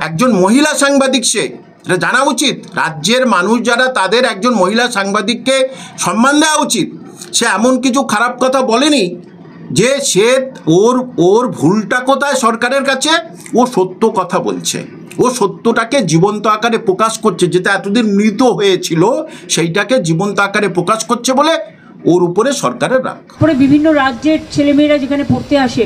একজন মহিলা সাংবাদিক, সে এটা জানা উচিত। রাজ্যের মানুষ যারা, তাদের একজন মহিলা সাংবাদিককে সম্মান দেওয়া উচিত। সে এমন কিছু খারাপ কথা বলেনি যে সে ওর ভুলটা কোথায় সরকারের কাছে, ও সত্য কথা বলছে, ও সত্যটাকে জীবন্ত আকারে প্রকাশ করছে, যেটা এতদিন মৃত হয়েছিল সেইটাকে জীবন্ত আকারে প্রকাশ করছে বলে ওর উপরে সরকারের রাগ। পরে বিভিন্ন রাজ্যের ছেলেমেয়েরা যেখানে পড়তে আসে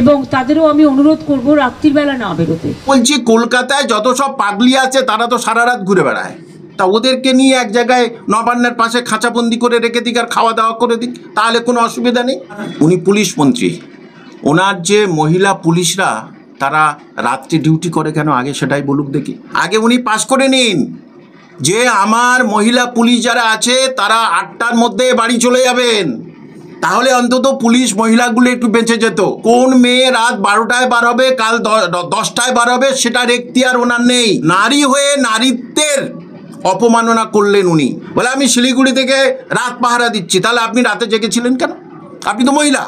এবং তাদেরও আমি অনুরোধ করব রাত্রির বেলা না বেরোতে। বলছি কলকাতায় যত সব পাগলি আছে তারা তো সারা রাত ঘুরে বেড়ায়, তা ওদেরকে নিয়ে এক জায়গায় নবান্নের পাশে খাঁচাবন্দি করে রেখে দিক আর খাওয়া দাওয়া করে দিক, তাহলে কোনো অসুবিধা নেই। উনি পুলিশ মন্ত্রী, ওনার যে মহিলা পুলিশরা তারা রাত্রি ডিউটি করে কেন আগে সেটাই বলুক দেখি। আগে উনি পাশ করে নিন যে আমার মহিলা পুলিশ যারা আছে তারা 8টার মধ্যে বাড়ি চলে যাবেন, তাহলে অন্তত পুলিশ মহিলাগুলো একটু বেঁচে যেত। কোন মেয়ে রাত 12টায় বার হবে, কাল 10টায় বার হবে, সেটার এখতিয়ার ওনার নেই। নারী হয়ে নারীত্বের অপমাননা করলেন উনি। বলে আমি শিলিগুড়ি থেকে রাত পাহারা দিচ্ছি, তাহলে আপনি রাতে জেগেছিলেন কেন? আপনি তো মহিলা,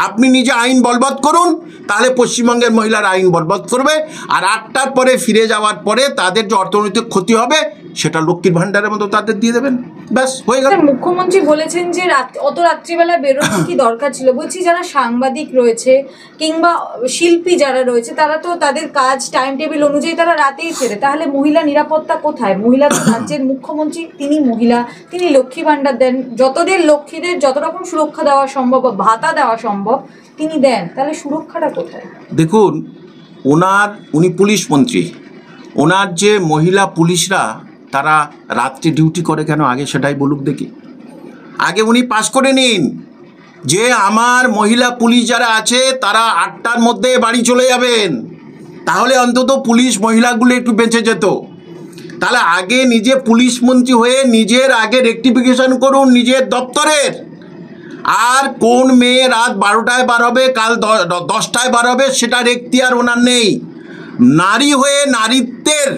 আপনি নিজে আইন বলবৎ করুন, তাহলে পশ্চিমবঙ্গের মহিলারা আইন বলবৎ করবে। আর 8টার পরে ফিরে যাওয়ার পরে তাদের যে অর্থনৈতিক ক্ষতি হবে সেটা লক্ষ্মীর ভাণ্ডারের মতো তাদের দিয়ে দেবেন, ব্যাস হয়ে গেল। মুখ্যমন্ত্রী বলেছেন যে অত রাত্রিবেলা বেরোনোর কি দরকার ছিল। বলছি যারা সাংবাদিক রয়েছে কিংবা শিল্পী যারা রয়েছে তারা তো তাদের কাজ টাইম টেবিল অনুযায়ী তারা রাতেই ফেরে, তাহলে মহিলা নিরাপত্তা কোথায়? মহিলা তো রাজ্যের মুখ্যমন্ত্রী, তিনি মহিলা, তিনি লক্ষ্মী ভাণ্ডার দেন, যতদের লক্ষ্মীদের যত রকম সুরক্ষা দেওয়া সম্ভব, ভাতা দেওয়া সম্ভব তিনি দেন, তাহলে সুরক্ষাটা কোথায়? দেখুন, উনি পুলিশ মন্ত্রী, ওনার যে মহিলা পুলিশরা তারা রাত্রি ডিউটি করে কেন আগে সেটাই বলুক দেখি। আগে উনি পাশ করে নিন যে আমার মহিলা পুলিশ যারা আছে তারা 8টার মধ্যে বাড়ি চলে যাবেন, তাহলে অন্তত পুলিশ মহিলাগুলো একটু বেঁচে যেত। তাহলে আগে নিজে পুলিশ মন্ত্রী হয়ে নিজের আগে রেকটিফিকেশন করুন নিজের দপ্তরের। আর কোন মেয়ে রাত 12টায় বার হবে, কাল 10টায় বার হবে, সেটার এখতিয়ার ওনার নেই। নারী হয়ে নারীত্বের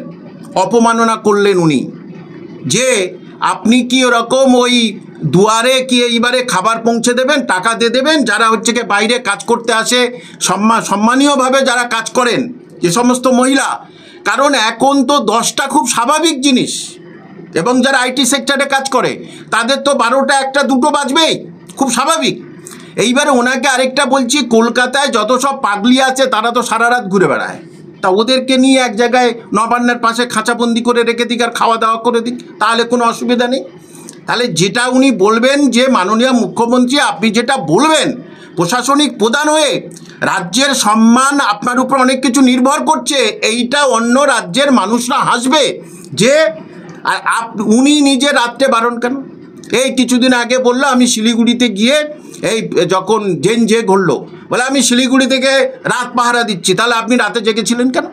অপমাননা করলেন উনি, যে আপনি কি ওরকম ওই দুয়ারে কি এইবারে খাবার পৌঁছে দেবেন, টাকা দিয়ে দেবেন, যারা হচ্ছে কি বাইরে কাজ করতে আসে সম্মানীয়ভাবে যারা কাজ করেন যে সমস্ত মহিলা, কারণ এখন তো 10টা খুব স্বাভাবিক জিনিস, এবং যারা আইটি সেক্টরে কাজ করে তাদের তো 12টা 1টা 2টো বাজবেই, খুব স্বাভাবিক। এইবারে ওনাকে আরেকটা বলছি, কলকাতায় যত সব পাগলি আছে তারা তো সারা রাত ঘুরে বেড়ায়, তা ওদেরকে নিয়ে এক জায়গায় নবান্নের পাশে খাঁচাবন্দি করে রেখে দিক আর খাওয়া দাওয়া করে দিক, তাহলে কোনো অসুবিধা নেই। তাহলে যেটা উনি বলবেন, যে মাননীয় মুখ্যমন্ত্রী আপনি যেটা বলবেন, প্রশাসনিক প্রধান হয়ে রাজ্যের সম্মান আপনার উপর অনেক কিছু নির্ভর করছে, এইটা অন্য রাজ্যের মানুষরা হাসবে যে উনি নিজে রাত্রে বারণ কেন। এই কিছুদিন আগে বললো আমি শিলিগুড়িতে গিয়ে, এই যখন জেন ঘটলো, বলে আমি শিলিগুড়ি থেকে রাত পাহারা দিচ্ছি, তাহলে আপনি রাতে জেগেছিলেন কেন?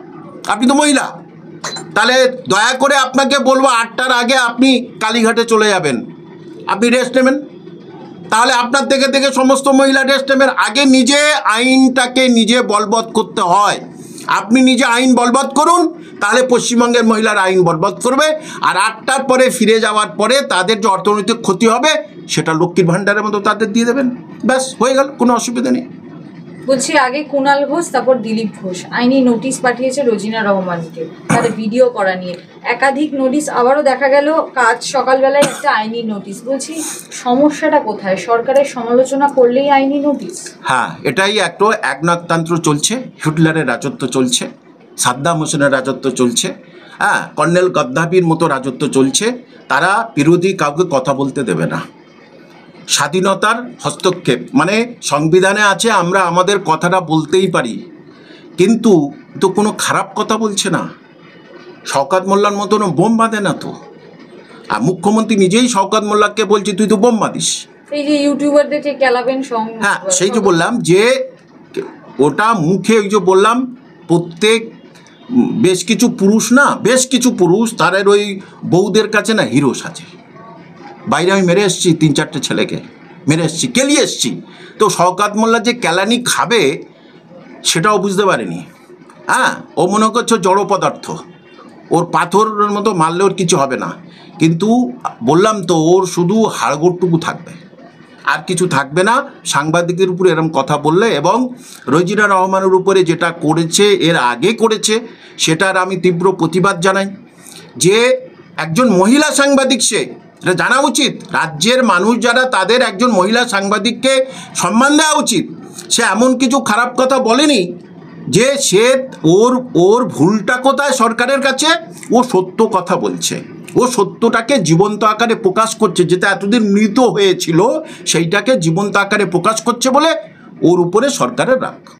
আপনি তো মহিলা, তাহলে দয়া করে আপনাকে বলবো 8টার আগে আপনি কালীঘাটে চলে যাবেন, আপনি রেস্ট নেবেন, তাহলে আপনার থেকে সমস্ত মহিলা রেস্ট নেবেন। আগে নিজে আইনটাকে নিজে বলবৎ করতে হয়, আপনি নিজে আইন বলবৎ করুন, তাহলে পশ্চিমবঙ্গের মহিলারা আইন বলবৎ করবে। আর 8টার পরে ফিরে যাওয়ার পরে তাদের যে অর্থনৈতিক ক্ষতি হবে সেটা লক্ষ্মীর ভাণ্ডারের মতো তাদের দিয়ে দেবেন, ব্যাস হয়ে গেল, কোনো অসুবিধা নেই। বলছি আগে কুণাল ঘোষ, তারপর দিলীপ ঘোষ আইনি নোটিশ পাঠিয়েছে রোজিনা রহমানকে তাদের ভিডিও করা নিয়ে, একাধিক নোটিশ, আবারও দেখা গেল কাজ সকালবেলায় একটা আইনি নোটিশ। বলছি সমস্যাটা কোথায়? সরকারের সমালোচনা করলেই আইনি নোটিশ? হ্যাঁ, এটাই একটা একনায়কতন্ত্র চলছে, হিটলারের রাজত্ব চলছে, সাদ্দাম হোসেনের রাজত্ব চলছে, হ্যাঁ, কর্নেল গদ্দাফির মতো রাজত্ব চলছে। তারা বিরোধী কাউকে কথা বলতে দেবে না। স্বাধীনতার হস্তক্ষেপ মানে সংবিধানে আছে আমরা আমাদের কথাটা বলতেই পারি, কিন্তু তো কোনো খারাপ কথা বলছে না। শওকত মোল্লার মতনও বোম বাঁধে না তো, আর মুখ্যমন্ত্রী নিজেই শওকত মোল্লাকে বলছে তুই তো বোম বাঁধিস। এই যে ইউটিউবারদেরকে কেলাবেন, হ্যাঁ, সেই যে বললাম যে ওটা মুখে, ওই যে বললাম প্রত্যেক বেশ কিছু পুরুষ তাদের ওই বউদের কাছে না হিরো সাজে। বাইরে আমি মেরে এসেছি 3-4টে ছেলেকে মেরে এসেছি, কেলিয়ে এসেছি, তো শওকত মোল্লা যে কেলানি খাবে সেটাও বুঝতে পারেনি। হ্যাঁ, ও মনে করছে জড় পদার্থ, ওর পাথরের মতো মারলে ওর কিছু হবে না, কিন্তু বললাম তো ওর শুধু হাড়গোড়টুকু থাকবে, আর কিছু থাকবে না সাংবাদিকের উপরে এরকম কথা বললে। এবং রোজিনা রহমানের উপরে যেটা করেছে, এর আগে করেছে, সেটার আমি তীব্র প্রতিবাদ জানাই। যে একজন মহিলা সাংবাদিক, সে এটা জানা উচিত, রাজ্যের মানুষ যারা তাদের একজন মহিলা সাংবাদিককে সম্মান দেওয়া উচিত। সে এমন কিছু খারাপ কথা বলেনি যে সে ওর ভুলটা কোথায় সরকারের কাছে, ও সত্য কথা বলছে, ও সত্যটাকে জীবন্ত আকারে প্রকাশ করছে, যেটা এতদিন মৃত হয়েছিল সেইটাকে জীবন্ত আকারে প্রকাশ করছে বলে ওর উপরে সরকারের রাগ।